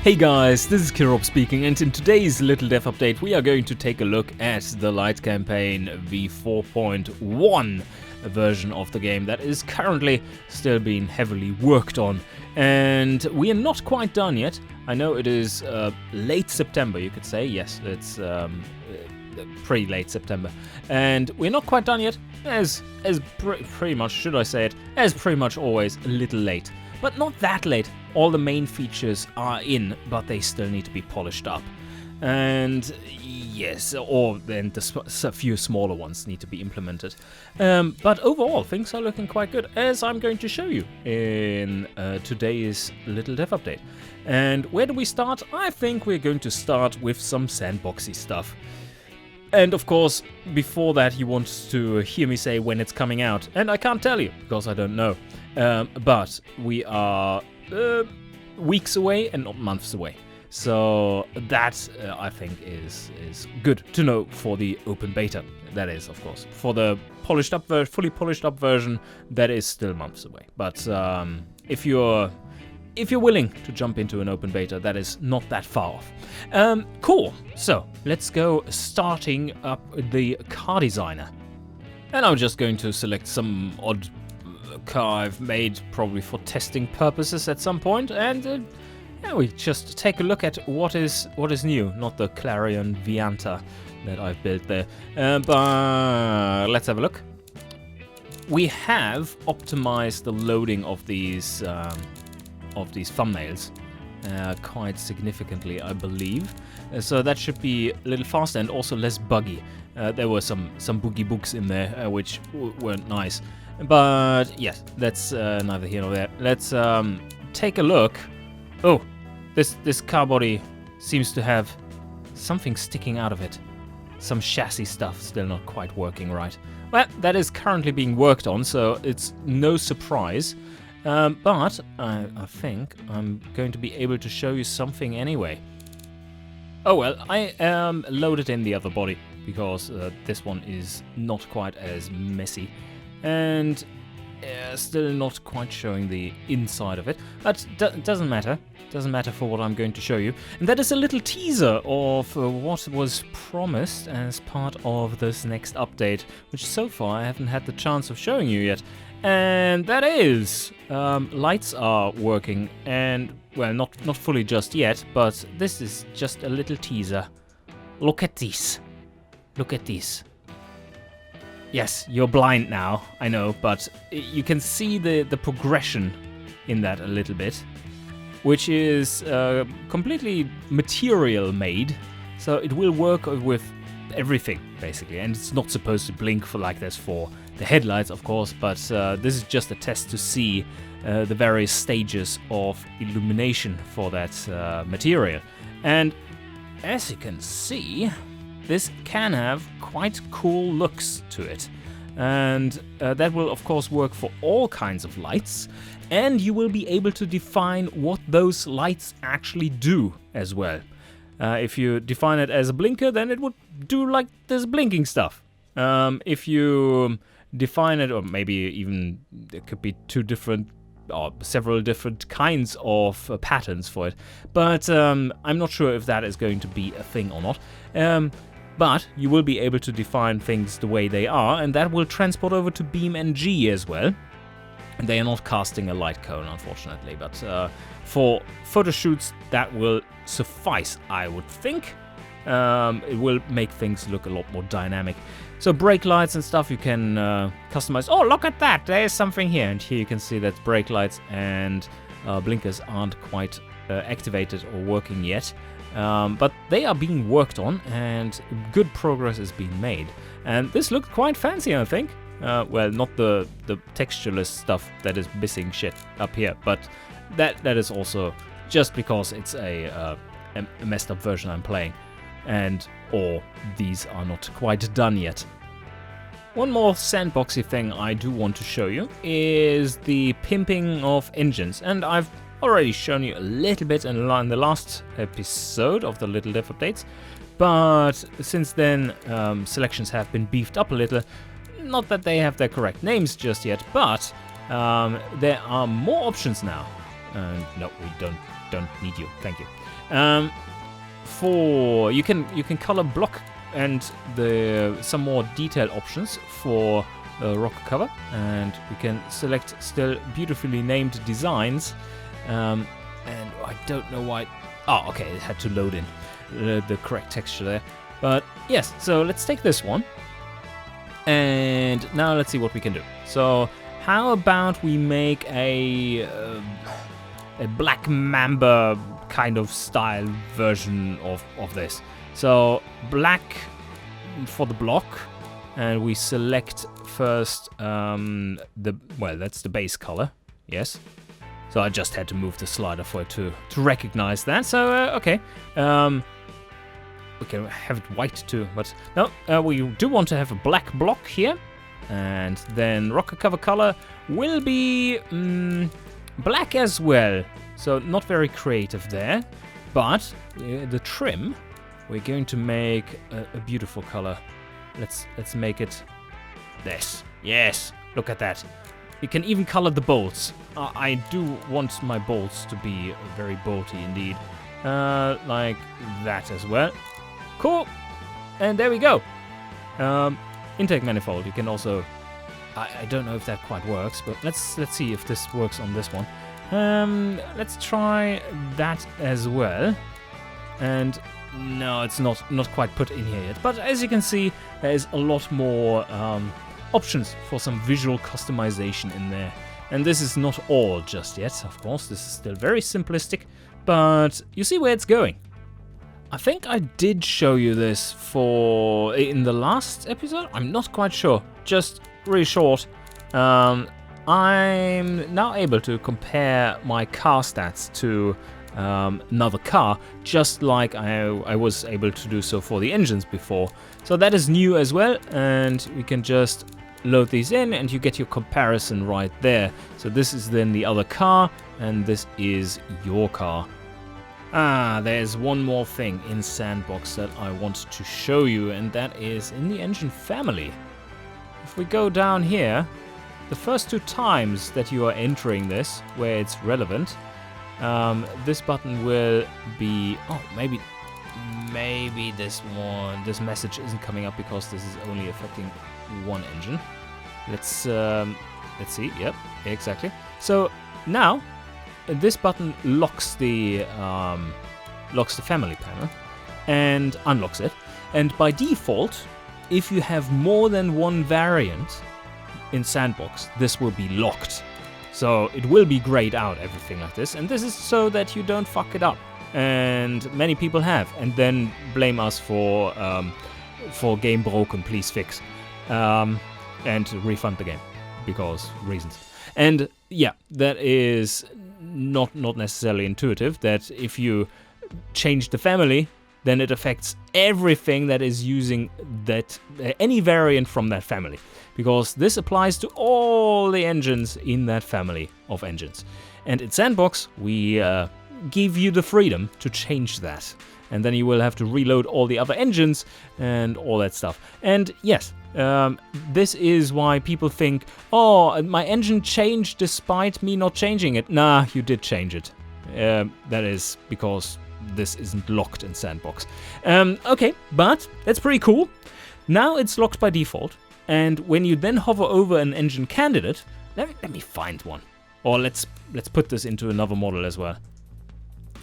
Hey guys, this is Kirop speaking, and in today's Little Dev Update we are going to take a look at the Light Campaign v4.1 version of the game that is currently still being heavily worked on. And we are not quite done yet. I know it is late September, you could say. Yes, it's pretty late September. And we're not quite done yet, as pretty much, should I say it, as pretty much always a little late. But not that late. All the main features are in, but they still need to be polished up. And yes, or then a few smaller ones need to be implemented. But overall, things are looking quite good, as I'm going to show you in today's Little Dev Update. And where do we start? I think we're going to start with some sandboxy stuff. And of course, before that, you want to hear me say when it's coming out. And I can't tell you, because I don't know. But we are weeks away and not months away. So that, I think, is good to know for the open beta. That is, of course. For the fully polished up version, that is still months away. But if you're willing to jump into an open beta, that is not that far off. Cool. So let's go starting up the car designer. And I'm just going to select some odd car I've made probably for testing purposes at some point, and yeah, we just take a look at what is new, not the Clarion Vianta that I've built there. But let's have a look. We have optimized the loading of these thumbnails quite significantly, I believe. So that should be a little faster and also less buggy. There were some boogie books in there which weren't nice. But yes, that's neither here nor there. Let's take a look. Oh, this car body seems to have something sticking out of it. Some chassis stuff still not quite working right. Well, that is currently being worked on, so it's no surprise. But I think I'm going to be able to show you something anyway. Oh well, I loaded in the other body because this one is not quite as messy. And still not quite showing the inside of it. But doesn't matter. Doesn't matter for what I'm going to show you. And that is a little teaser of what was promised as part of this next update, which so far I haven't had the chance of showing you yet. And that is, lights are working, and, well, not fully just yet, but this is just a little teaser. Look at these. Look at these. Yes, you're blind now, I know, but you can see the progression in that a little bit, which is completely material made, so it will work with everything, basically, and it's not supposed to blink like this for the headlights, of course, but this is just a test to see the various stages of illumination for that material. And as you can see, this can have quite cool looks to it. And that will of course work for all kinds of lights, and you will be able to define what those lights actually do as well. If you define it as a blinker, then it would do like this blinking stuff. If you define it, or maybe even there could be several different kinds of patterns for it, but I'm not sure if that is going to be a thing or not. But you will be able to define things the way they are, and that will transport over to BeamNG as well. They are not casting a light cone, unfortunately, but for photo shoots that will suffice, I would think. It will make things look a lot more dynamic. So brake lights and stuff you can customize. Oh, look at that! There's something here, and here you can see that brake lights and blinkers aren't quite activated or working yet. But they are being worked on, and good progress is being made. And this looked quite fancy, I think. Well, not the textureless stuff that is missing shit up here, but that is also just because it's a messed up version I'm playing, or these are not quite done yet. One more sandboxy thing I do want to show you is the Pimping of Engines, and I've already shown you a little bit in the last episode of the Little Dev Updates, but since then selections have been beefed up a little. Not that they have their correct names just yet, but there are more options now. And no, we don't need you. Thank you. For you can color block and some more detail options for rocker cover, and we can select still beautifully named designs. And I don't know why. Oh, okay, it had to load in the correct texture there. But yes, so let's take this one, and now let's see what we can do. So how about we make a Black Mamba kind of style version of this. So black for the block, and we select first that's the base color. Yes. So I just had to move the slider for it to recognize that. So okay. We can have it white too, but no, we do want to have a black block here, and then rocker cover color will be black as well. So not very creative there, but the trim we're going to make a beautiful color. Let's make it this. Yes, look at that. You can even color the bolts. I do want my bolts to be very bolty indeed, like that as well. Cool, and there we go. Intake manifold. You can also. I don't know if that quite works, but let's see if this works on this one. Let's try that as well. And no, it's not quite put in here yet. But as you can see, there's a lot more options for some visual customization in there. And this is not all just yet, of course. This is still very simplistic, but you see where it's going. I think I did show you this in the last episode. I'm not quite sure. Just really short. I'm now able to compare my car stats to another car, just like I was able to do so for the engines before. So that is new as well, and we can just load these in and you get your comparison right there. So this is then the other car, and this is your car. There's one more thing in Sandbox that I want to show you, and that is in the engine family. If we go down here, the first 2 times that you are entering this, where it's relevant, this button will be... Oh, maybe this message isn't coming up because this is only affecting one engine. Let's see. Yep, exactly. So now this button locks the family panel and unlocks it. And by default, if you have more than one variant in Sandbox, this will be locked. So it will be grayed out, everything like this. And this is so that you don't fuck it up. And many people have, and then blame us for game broken, please fix, and refund the game because reasons. And yeah, that is not necessarily intuitive. That if you change the family, then it affects everything that is using that any variant from that family, because this applies to all the engines in that family of engines. And in Sandbox, we give you the freedom to change that, and then you will have to reload all the other engines and all that stuff. And yes, this is why people think, oh, my engine changed despite me not changing it. Nah, you did change it. That is because this isn't locked in Sandbox. Okay, but that's pretty cool. Now it's locked by default, and when you then hover over an engine candidate, let me find one. Or let's put this into another model as well.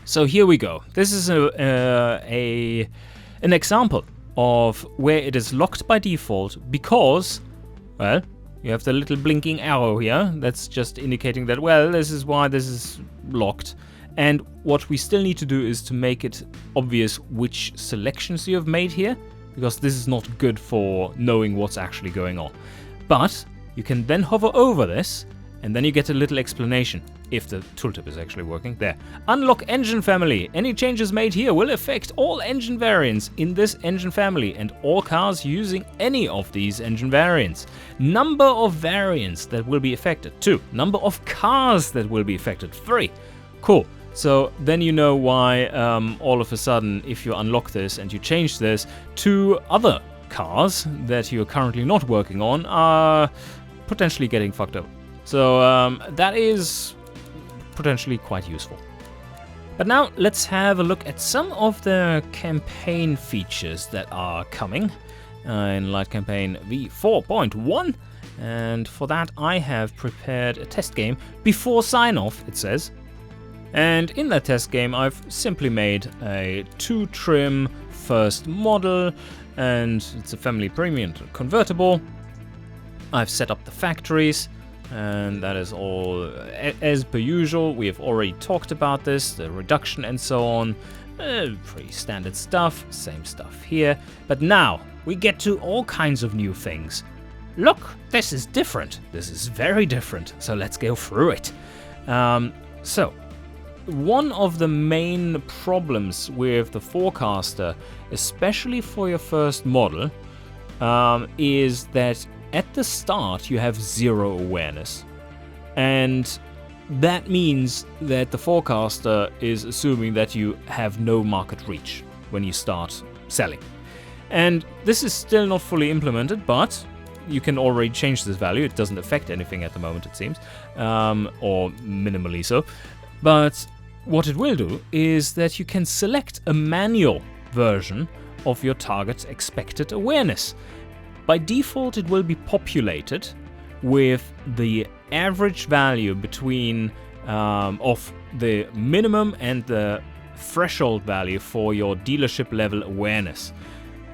So here we go. This is an example of where it is locked by default because, well, you have the little blinking arrow here. That's just indicating that, well, this is why this is locked. And what we still need to do is to make it obvious which selections you have made here, because this is not good for knowing what's actually going on. But you can then hover over this, and then you get a little explanation, if the tooltip is actually working. There. Unlock engine family. Any changes made here will affect all engine variants in this engine family and all cars using any of these engine variants. Number of variants that will be affected. 2. Number of cars that will be affected. 3. Cool. So then you know why all of a sudden, if you unlock this and you change this, 2 other cars that you're currently not working on are potentially getting fucked up. So that is potentially quite useful. But now let's have a look at some of the campaign features that are coming in Light Campaign v4.1. And for that I have prepared a test game before sign-off, it says. And in that test game I've simply made a 2-trim first model, and it's a family premium convertible. I've set up the factories, and that is all as per usual. We have already talked about this, the reduction and so on. Pretty standard stuff, same stuff here. But now we get to all kinds of new things. Look, this is different. This is very different. So let's go through it. So one of the main problems with the Forecaster, especially for your first model, is that at the start you have 0 awareness. And that means that the Forecaster is assuming that you have no market reach when you start selling. And this is still not fully implemented, but you can already change this value. It doesn't affect anything at the moment, it seems, or minimally so. But what it will do is that you can select a manual version of your target's expected awareness. By default, it will be populated with the average value between of the minimum and the threshold value for your dealership level awareness.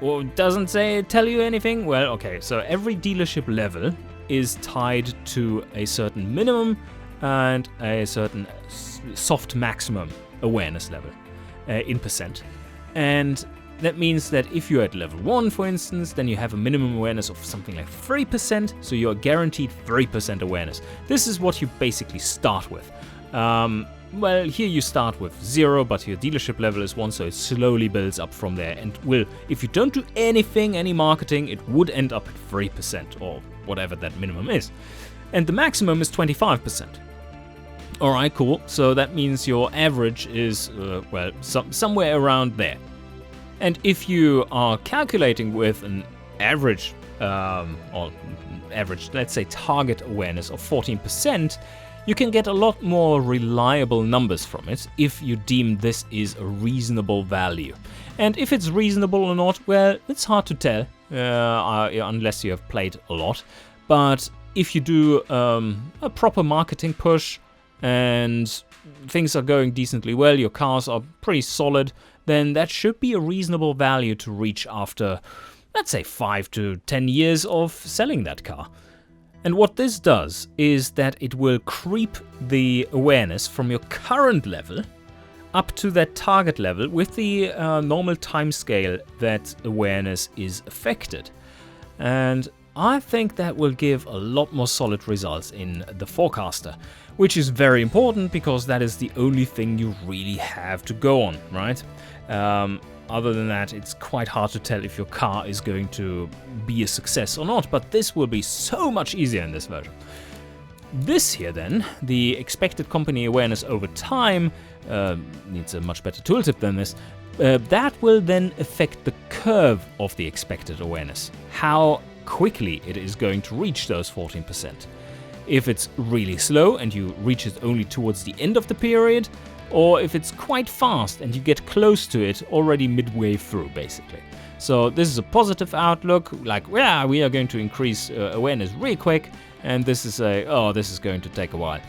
Well, doesn't tell you anything? Well, okay, so every dealership level is tied to a certain minimum and a certain soft maximum awareness level in percent. And that means that if you're at level 1, for instance, then you have a minimum awareness of something like 3%, so you're guaranteed 3% awareness. This is what you basically start with. Well, here you start with 0, but your dealership level is 1, so it slowly builds up from there. And will, if you don't do anything, any marketing, it would end up at 3%, or whatever that minimum is. And the maximum is 25%. Alright, cool. So that means your average is, well, somewhere around there. And if you are calculating with an average, or average, let's say target awareness of 14%, you can get a lot more reliable numbers from it if you deem this is a reasonable value. And if it's reasonable or not, well, it's hard to tell, unless you have played a lot. But if you do a proper marketing push and things are going decently well, your cars are pretty solid, then that should be a reasonable value to reach after, let's say, 5 to 10 years of selling that car. And what this does is that it will creep the awareness from your current level up to that target level with the normal timescale that awareness is affected. And I think that will give a lot more solid results in the Forecaster, which is very important because that is the only thing you really have to go on, right? Other than that, it's quite hard to tell if your car is going to be a success or not, but this will be so much easier in this version. This here then, the expected company awareness over time, needs a much better tooltip than this, that will then affect the curve of the expected awareness, how quickly it is going to reach those 14%. If it's really slow and you reach it only towards the end of the period, or if it's quite fast and you get close to it already midway through, basically. So this is a positive outlook, like, yeah, we are going to increase awareness really quick, and this is this is going to take a while.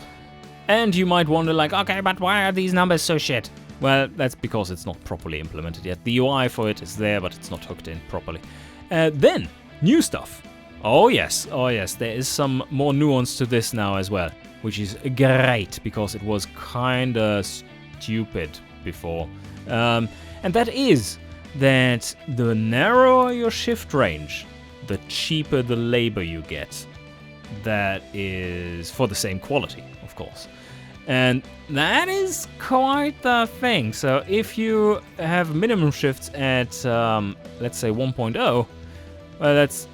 And you might wonder, like, okay, but why are these numbers so shit? Well, that's because it's not properly implemented yet. The UI for it is there, but it's not hooked in properly. Then, new stuff. Oh yes, there is some more nuance to this now as well, which is great because it was kinda stupid before. And that is that the narrower your shift range, the cheaper the labor you get. That is for the same quality, of course. And that is quite the thing. So if you have minimum shifts at, let's say 1.0, well, that's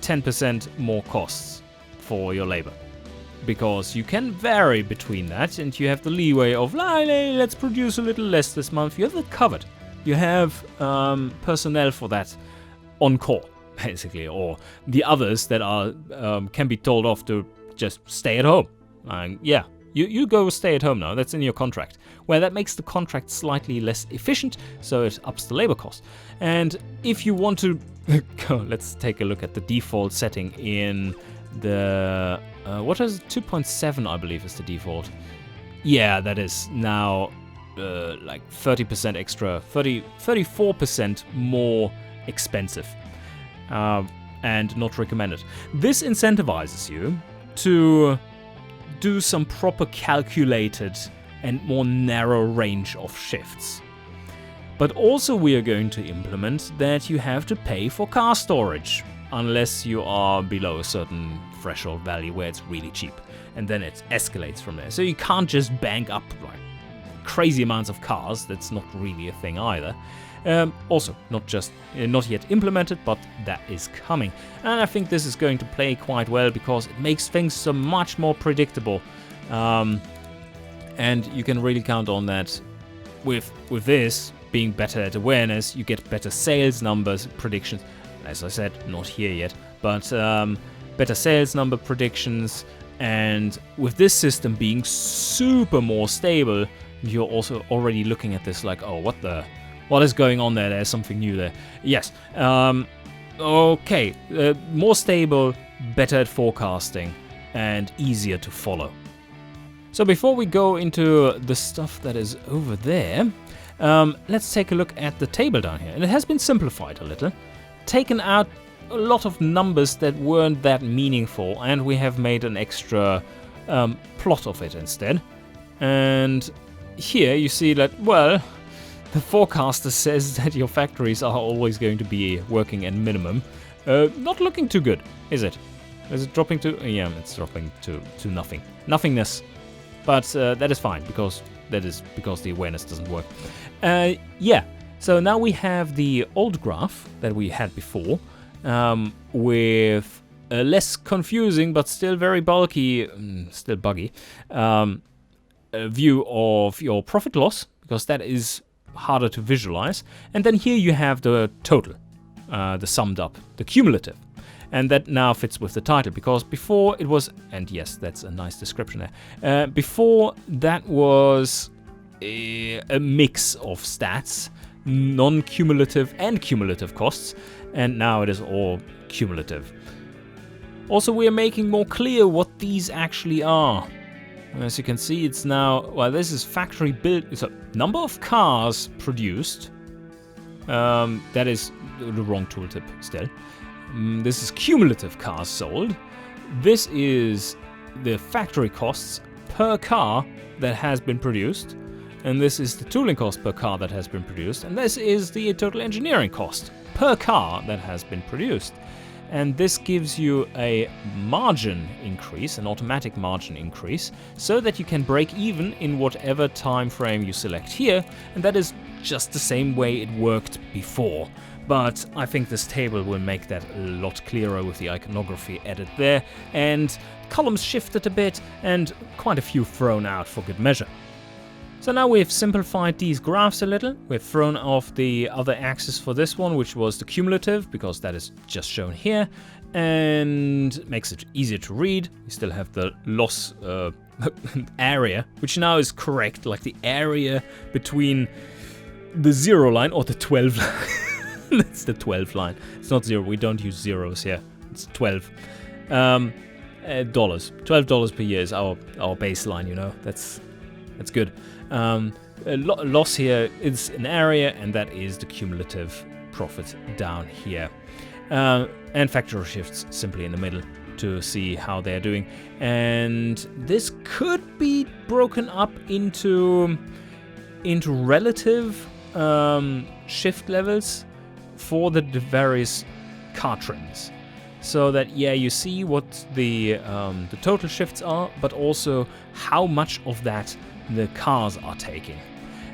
10% more costs for your labor. Because you can vary between that, and you have the leeway of, let's produce a little less this month. You have that covered. You have personnel for that on call, basically, or the others that are can be told off to just stay at home. Yeah, You go stay at home now, that's in your contract. Where that makes the contract slightly less efficient, so it ups the labor cost. And if you want to, let's take a look at the default setting in the, what is it? 2.7 I believe is the default. Yeah, that is now like 30% extra, 34% more expensive. And not recommended. This incentivizes you to do some proper calculated and more narrow range of shifts. But also we are going to implement that you have to pay for car storage, unless you are below a certain threshold value where it's really cheap. And then it escalates from there. So you can't just bank up like crazy amounts of cars, that's not really a thing either. Also, not yet implemented, but that is coming. And I think this is going to play quite well because it makes things so much more predictable. And you can really count on that with this being better at awareness, you get better sales numbers, predictions. As I said, not here yet, but better sales number predictions. And with this system being super more stable, you're also already looking at this like, oh, what is going on there? There's something new there. Yes. Okay. More stable, better at forecasting, and easier to follow. So before we go into the stuff that is over there, let's take a look at the table down here. And it has been simplified a little, taken out a lot of numbers that weren't that meaningful, and we have made an extra plot of it instead. And here you see that, well, the forecaster says that your factories are always going to be working at minimum. Not looking too good, is it? Is it dropping to... Yeah, it's dropping to nothing. Nothingness. But that is fine, because the awareness doesn't work. Yeah, so now we have the old graph that we had before, with a less confusing but still very bulky, still buggy, view of your profit loss, because that is harder to visualize. And then here you have the total, the summed up, the cumulative. And that now fits with the title, because before it was, and yes, that's a nice description there, before that was a mix of stats, non-cumulative and cumulative costs, and now it is all cumulative. Also, we are making more clear what these actually are. As you can see, it's now, well, this is factory built, it's a number of cars produced. That is the wrong tooltip still. This is cumulative cars sold. This is the factory costs per car that has been produced. And this is the tooling cost per car that has been produced. And this is the total engineering cost per car that has been produced. And this gives you a margin increase, an automatic margin increase, so that you can break even in whatever time frame you select here. And that is just the same way it worked before. But I think this table will make that a lot clearer with the iconography added there, and columns shifted a bit, and quite a few thrown out for good measure. So now we've simplified these graphs a little. We've thrown off the other axis for this one, which was the cumulative, because that is just shown here, and makes it easier to read. We still have the loss area, which now is correct, like the area between the 0 line or the 12 line. That's the 12 line. It's not 0. We don't use zeros here. It's 12. Dollars. $12 per year is our baseline, you know. That's good. Loss here is an area, and that is the cumulative profit down here. And factory shifts simply in the middle to see how they're doing. And this could be broken up into relative shift levels for the various car trims, so that, yeah, you see what the total shifts are, but also how much of that the cars are taking.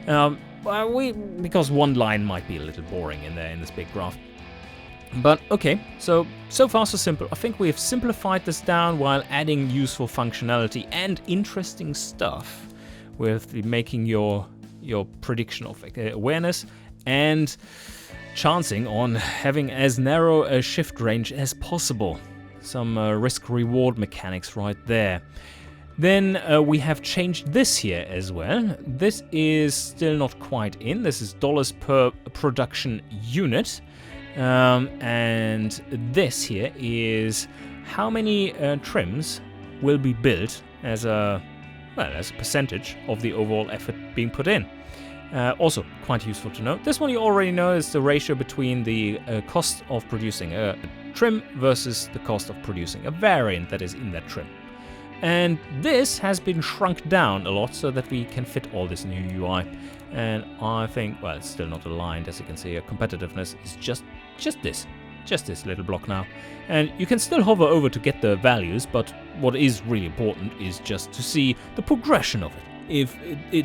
Because one line might be a little boring in there in this big graph. But okay, so far so simple. I think we have simplified this down while adding useful functionality and interesting stuff with making your prediction of awareness and chancing on having as narrow a shift range as possible. Some risk-reward mechanics right there. Then we have changed this here as well. This is still not quite in. This is dollars per production unit. And this here is how many trims will be built as a percentage of the overall effort being put in. Also quite useful to know. This one you already know is the ratio between the cost of producing a trim versus the cost of producing a variant that is in that trim. And this has been shrunk down a lot so that we can fit all this new UI. And I think, well, it's still not aligned, as you can see here. Competitiveness is just this little block now. And you can still hover over to get the values, but what is really important is just to see the progression of it. If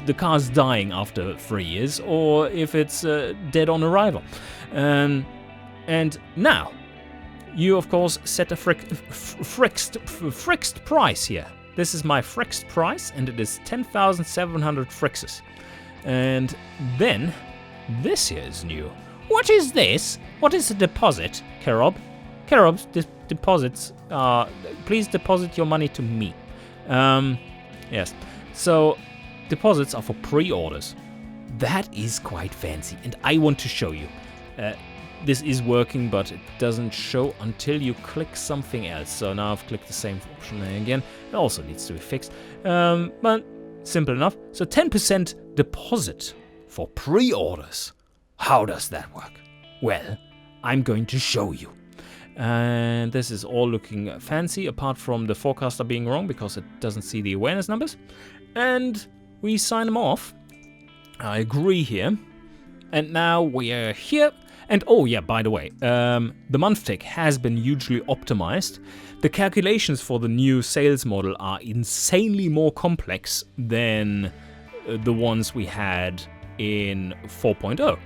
the car's dying after 3 years, or if it's dead on arrival. And now, you of course set a frixed price here. This is my frixed price, and it is 10,700 frixes. And then, this here is new. What is this? What is a deposit, Kerob? Kerob's deposits are... Please deposit your money to me. Yes. So, deposits are for pre-orders. That is quite fancy, and I want to show you. This is working, but it doesn't show until you click something else. So now I've clicked the same option again. It also needs to be fixed, but simple enough. So 10% deposit for pre-orders. How does that work? Well, I'm going to show you. And this is all looking fancy, apart from the forecaster being wrong because it doesn't see the awareness numbers. And we sign them off. I agree here. And now we are here. And oh yeah, by the way, the month tick has been hugely optimized. The calculations for the new sales model are insanely more complex than the ones we had in 4.0.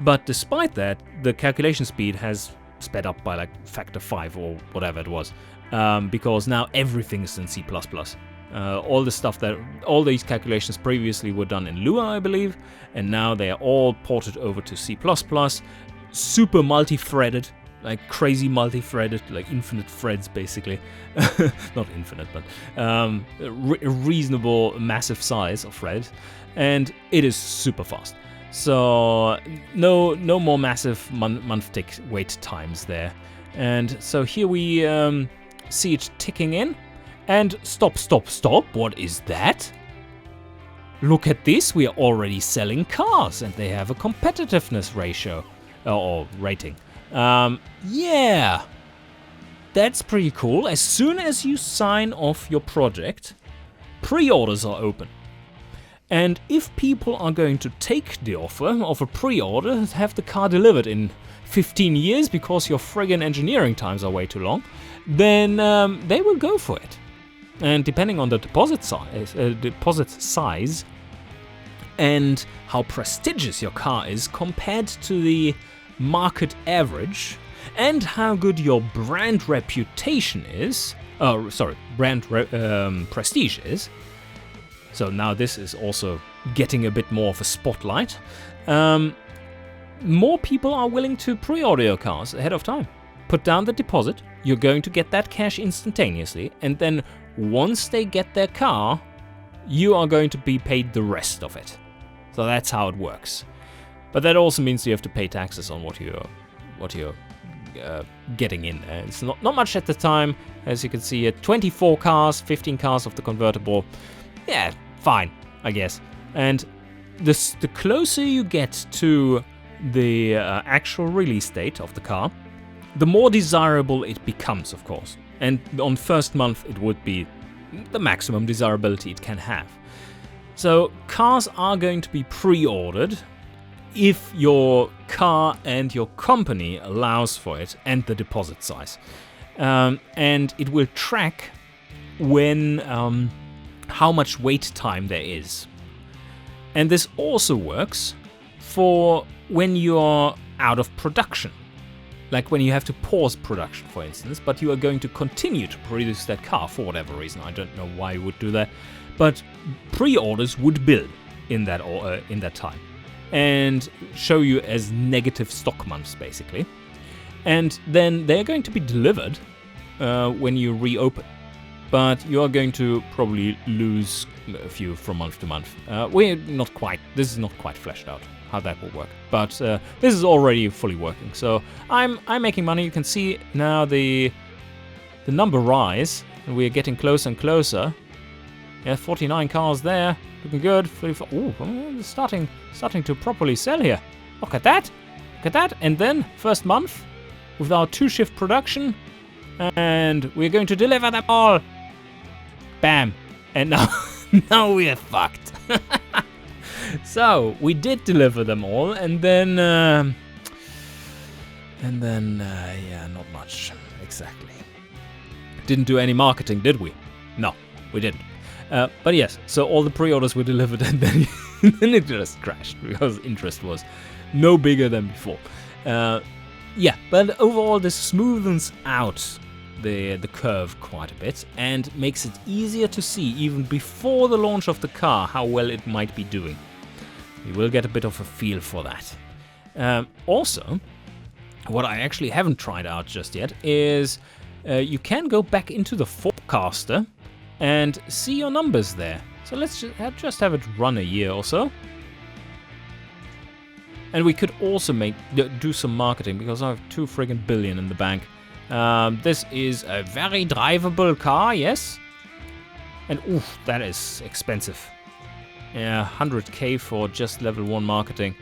But despite that, the calculation speed has sped up by like factor 5 or whatever it was, because now everything is in C++. All these calculations previously were done in Lua, I believe, and now they are all ported over to C++, super multi-threaded, like crazy multi-threaded, like infinite threads basically. Not infinite, but a reasonable massive size of threads, and it is super fast. So no more massive month tick wait times there. And so here we see it ticking in. And stop, what is that? Look at this, we are already selling cars and they have a competitiveness ratio, or rating. Yeah, that's pretty cool. As soon as you sign off your project, pre-orders are open. And if people are going to take the offer of a pre-order, have the car delivered in 15 years because your friggin' engineering times are way too long, then they will go for it. And depending on the deposit size and how prestigious your car is compared to the market average, and how good your brand reputation is, prestige is. So now this is also getting a bit more of a spotlight. More people are willing to pre-order your cars ahead of time. Put down the deposit, you're going to get that cash instantaneously, and then once they get their car, you are going to be paid the rest of it. So that's how it works. But that also means you have to pay taxes on what you're getting in. It's not much at the time, as you can see here. 24 cars, 15 cars of the convertible. Yeah, fine, I guess. And the closer you get to the actual release date of the car, the more desirable it becomes, of course. And on first month, it would be the maximum desirability it can have. So cars are going to be pre-ordered if your car and your company allows for it and the deposit size. And it will track when how much wait time there is. And this also works for when you're out of production. Like when you have to pause production, for instance, but you are going to continue to produce that car for whatever reason. I don't know why you would do that, but pre-orders would build in that time and show you as negative stock months, basically. And then they're going to be delivered when you reopen. but you are going to probably lose a few from month to month. We're not quite, this is not quite fleshed out how that will work, but this is already fully working. So I'm making money. You can see now the number rise, and we're getting closer and closer. Yeah, 49 cars there, looking good. 34. Ooh, starting to properly sell here. Look at that, and then first month with our 2-shift production, and we're going to deliver them all. Bam, and now we are fucked. So we did deliver them all, and then yeah, not much exactly. Didn't do any marketing, did we? No, we didn't. But yes, so all the pre-orders were delivered, and then it just crashed because interest was no bigger than before. Yeah, but overall this smoothens out the curve quite a bit and makes it easier to see even before the launch of the car how well it might be doing. We will get a bit of a feel for that. Also, what I actually haven't tried out just yet is you can go back into the forecaster and see your numbers there. So let's just have it run a year or so. And we could also do some marketing because I have 2 friggin' billion in the bank. This is a very drivable car, yes. And oof, that is expensive. Yeah, 100k for just level 1 marketing.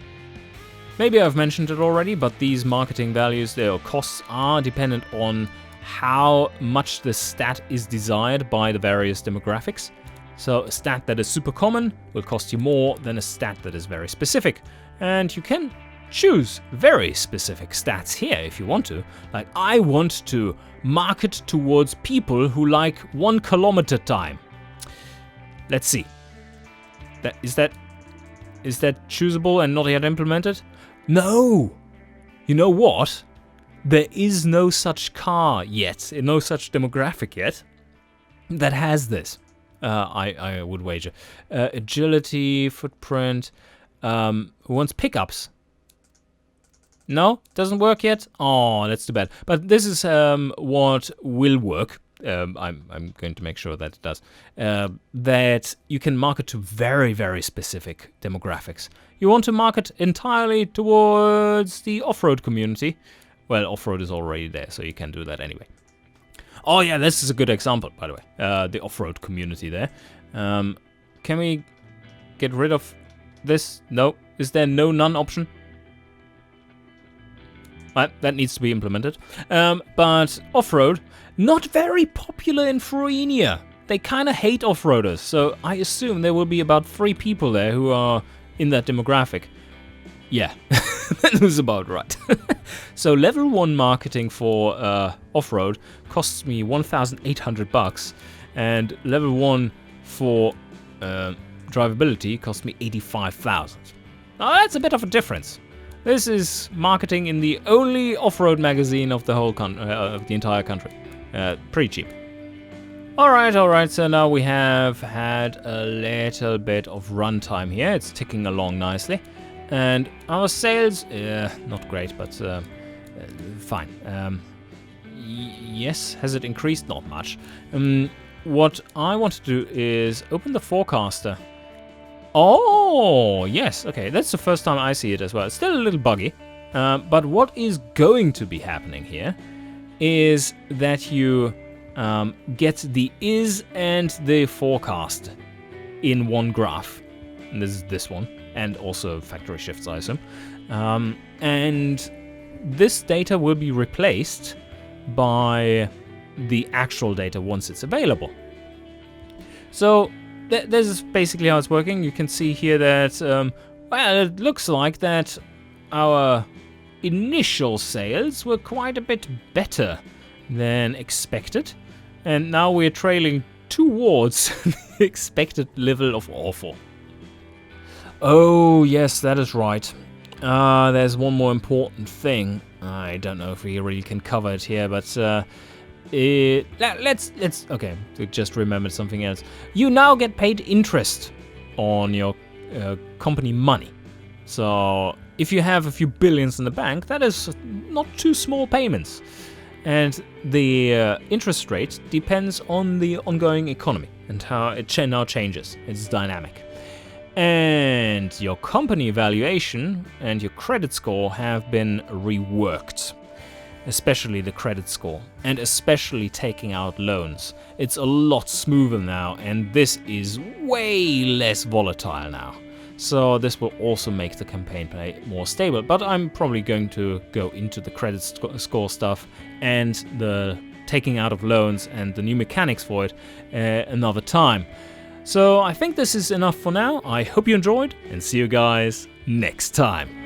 Maybe I've mentioned it already, but these marketing values, their costs are dependent on how much the stat is desired by the various demographics. So a stat that is super common will cost you more than a stat that is very specific. And you can choose very specific stats here if you want to. Like, I want to market towards people who like 1 kilometer time. Let's see. Is that choosable and not yet implemented? No! You know what? There is no such car yet, no such demographic yet that has this. I would wager. Agility, footprint. Who wants pickups? No? Doesn't work yet? Oh, that's too bad. But this is what will work. I'm going to make sure that it does. That you can market to very, very specific demographics. You want to market entirely towards the off-road community. Well, off-road is already there, so you can do that anyway. Oh yeah, this is a good example, by the way. The off-road community there. Can we get rid of this? No. Is there no none option? That needs to be implemented. But off-road, not very popular in Florinia. They kind of hate off-roaders, so I assume there will be about 3 people there who are in that demographic. Yeah, that was about right. So level 1 marketing for off-road costs me 1,800 bucks, and level 1 for drivability cost me 85,000. Now that's a bit of a difference. This is marketing in the only off-road magazine of the whole of the entire country. Pretty cheap. Alright, so now we have had a little bit of runtime here. It's ticking along nicely. And our sales, not great, but fine. Yes, has it increased? Not much. What I want to do is open the forecaster. Oh, yes, okay, that's the first time I see it as well. It's still a little buggy, but what is going to be happening here is that you get the is and the forecast in one graph. And this is this one, and also factory shifts, I assume. And this data will be replaced by the actual data once it's available. So this is basically how it's working. You can see here that, well, it looks like that our initial sales were quite a bit better than expected. And now we're trailing towards the expected level of awful. Oh, yes, that is right. There's one more important thing. I don't know if we really can cover it here, but let's okay, just remembered something else. You now get paid interest on your company money. So if you have a few billions in the bank, that is not too small payments. And the interest rate depends on the ongoing economy and how it now changes. It's dynamic. And your company valuation and your credit score have been reworked. Especially the credit score, and especially taking out loans. It's a lot smoother now, and this is way less volatile now. So this will also make the campaign play more stable, but I'm probably going to go into the credit score stuff and the taking out of loans and the new mechanics for it another time. So I think this is enough for now. I hope you enjoyed, and see you guys next time.